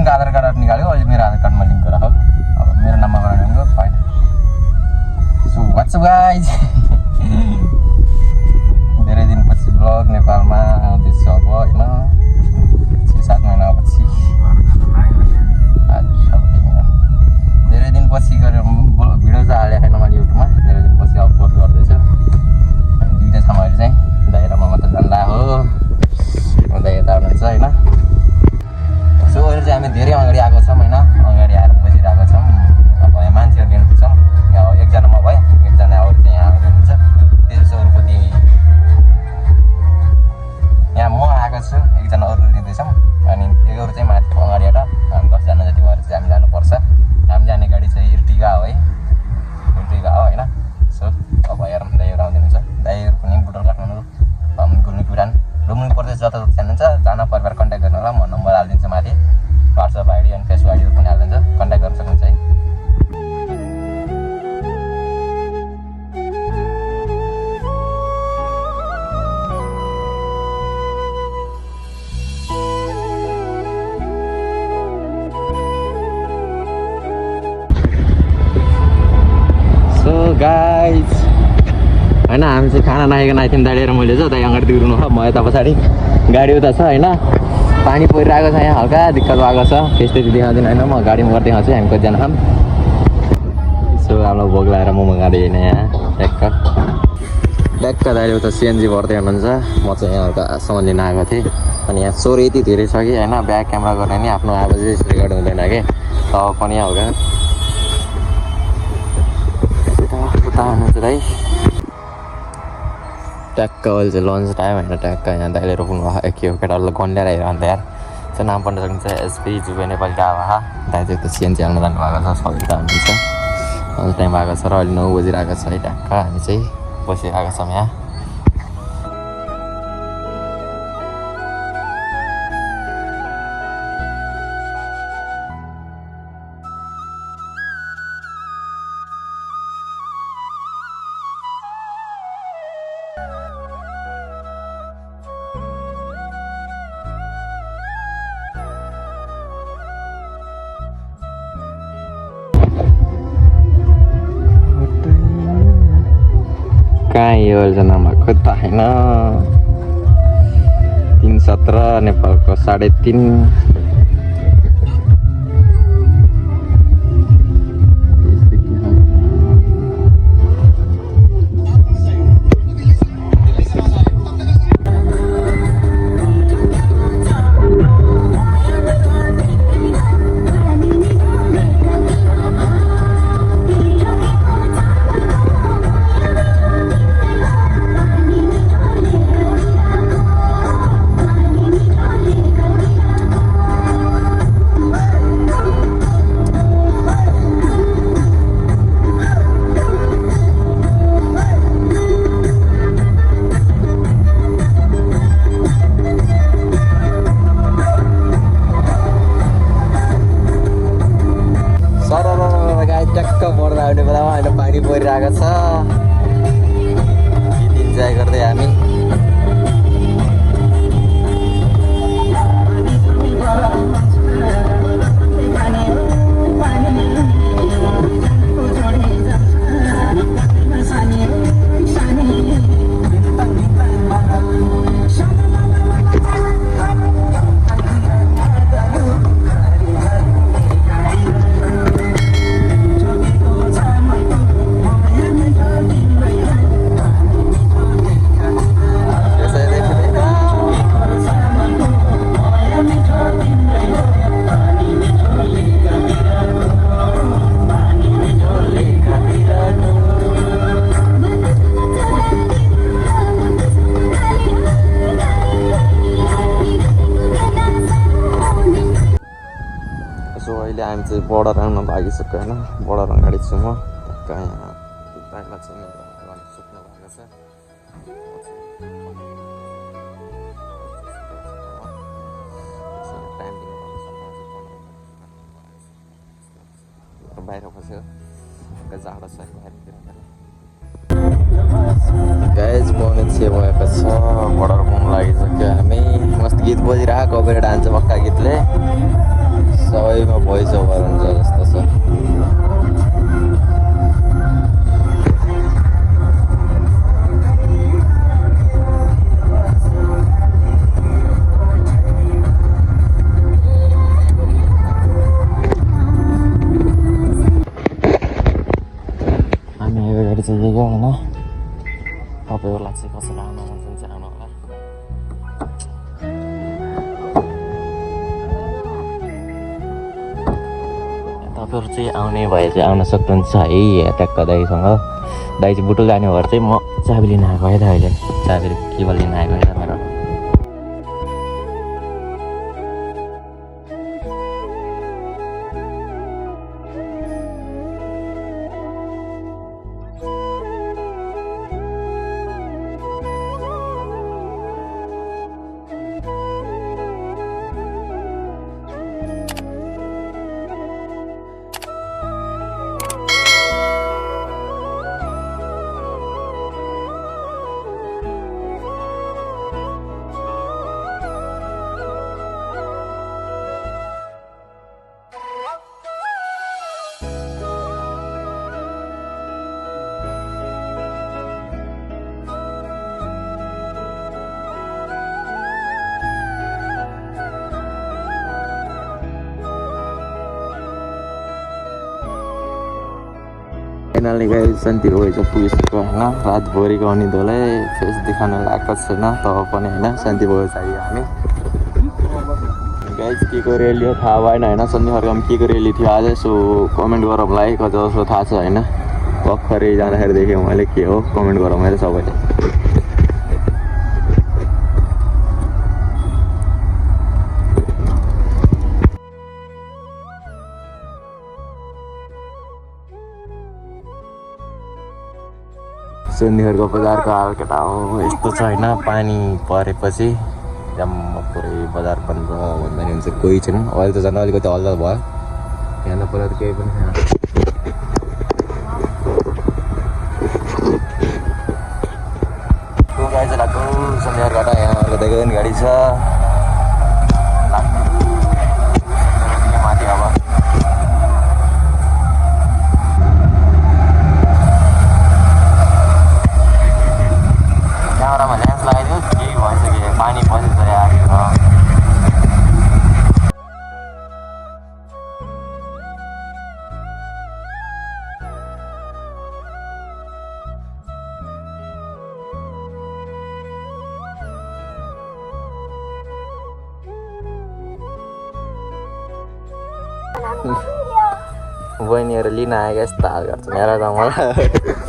एकजनको आधार card निकाल्यो अहिले मेरो आधार कार्डमा लिङ्क गर अब मेरो नाममा गराउनु फाइन सो व्हाट्सअप गाइज धेरै दिनपछि ब्लग नेपालमा आउँदैछ अब होइन 6-7 महिनापछि धेरै दिनपछि गरेर भिडियो चाहिँ हालेको छैन मैले युट्युबमा धेरै दिनपछि अपलोड गर्दैछु अनि दुईवटा ठाउँ अहिले चाहिँ दाइरामा मात्र जाँदा हो दाइ यता हुनुहुन्छ होइन सो अहिले चाहिँ हामी धेरै अगाडि आएको छौँ होइन अगाडि आएर बसिरहेको छौँ अब यहाँ मान्छेहरू लिनु पुग्छौँ यहाँ एकजनामा भयो एकजना अरू चाहिँ यहाँ हुनुहुन्छ त्यसो अरूपट्टि यहाँ म आएको छु एकजना अरू लिँदैछौँ अनि अरू चाहिँ माथि अगाडिबाट 10जना जति भएर चाहिँ हामी जानुपर्छ हामी जाने गाडी चाहिँ इर्टिगा हो है इर्टिगा हो होइन सो अब हेरौँ दाइहरू आउँदैनुहुन्छ दाइहरू पनि बुटोल काठमाडौँ गुल्मी पुरान लुम्बिनी प्रदेश जता जता जानुहुन्छ जान परिवार कन्ट्याक्ट गर्नु होला म नम्बर हालिदिन्छु माथि व्हाट्सएप आइडी अनि फेसबुक आइडीहरू पनि हालिदिन्छु कन्ट्याक्ट गर्न सक्नुहुन्छ है गाइज होइन हामी चाहिँ खाना नखाइकन आइथियौँ दाइलिएर मैले चाहिँ दाइ अगाडि दिइरहनु हो म यता पछाडि गाडी उता छ होइन पानी परिरहेको छ यहाँ हल्का दिक्कत भएको छ त्यस्तै देखाउँदैन होइन म गाडीमा गर्दै देखाउँछु हामी कतिजना खाऊँ सो हाम्रो भोग लगाएर मोमो खाँदै होइन यहाँ ट्याक्क दाइले उता सिएनजी भर्दै हुनुहुन्छ म चाहिँ यहाँ हल्का सामान लिन आएको थिएँ अनि यहाँ चोर यति धेरै छ कि होइन ब्याक क्यामेरा गर्ने नि आफ्नो आवाज रेकर्ड हुँदैन कि तब पनि हल्का हुनुहुन्छ दाइ ट्याक्क अहिले चाहिँ लन्च टाइम होइन ट्याक्क यहाँ दाइले रोप्नु भएको के हो केटाहरूलाई गन्ड्याएर हेर अन्त यार चाहिँ नाम पढ्न सक्नुहुन्छ एसपी जुबे नेपाली डावा दाइ चाहिँ त्यो सिएनजी हाल्न जानुभएको छ सबै हुनुहुन्छ लन्च टाइम भएको छ र अहिले 9 बजिरहेको छ है ट्याक्क हामी चाहिँ बसिरहेको छौँ यहाँ कहाँ योजना भएको त होइन 317 नेपालको 3.5 आउने बेलामा अहिले पानी परिरहेको छ गीत इन्जोय गर्दै हामी हामी चाहिँ बर्डर आउन लागिसक्यो होइन बर्डर अगाडि छु म कहाँ यहाँ दाइला चाहिँ मेरो सुत्नु भएको छ बाहिर बस्यो जाडो छ बाहिरतिर गाइज पाउने छे भएको छ बर्डर पुग्नु लागिसक्यो हामी मस्त गीत बजिरहेको कपीराइट हान्छ पक्का गीतले सो सबैमा भोइस ओभर हुन्छ जस्तो छ। हामी यो गाडी चाहिँ यही हो होइन, तपाईँहरूलाई चाहिँ कसैलाई आउनु मन छ आउनु होला। तपाईँहरू चाहिँ आउने भए चाहिँ आउन सक्नुहुन्छ है ट्याक्क दाइसँग। दाइ चाहिँ बुटुल जाने भएर चाहिँ म चाबी लिन आएको है त। अहिले चाबी केबल लिन आएको है मेरो। फाइनली गाइस शान्ति भयो चाहिँ पुगिसक्यो होइन। रातभरिको अनिदोलाई फेस देखाउन आएको छैन तब पनि होइन, शान्ति भयो चाहियो हामी। गाइस के को रेली हो थाहा भएन होइन, सन्धिखर्कमा के को रेली थियो आज, सो कमेन्ट गरौँ है जस्तो थाहा छ होइन। भर्खरै जाँदाखेरि देखेँ मैले के हो, कमेन्ट गरौँ मैले सबैले। सन्धिखर्क बजारको हाल केटा हो यस्तो छ होइन, पानी परेपछि जम्मा पुरै बजार बन्द भन्दा नि हुन्छ, कोही छैन। अहिले त झन् अलिकति हल्ला भयो, यहाँ पहिला त केही पनि छैन। गाडी चाहिँ लाग्यो सन्धिखर्कबाट, यहाँ देख्दैन गाडी छ माथि। अब क्यामेरामा लेन्स लगाइदियो केही भइसक्यो, पानी पसेको छ आएको। बहिनीहरू लिन आएको यस्तो हाल गर्छ मेरो त मलाई।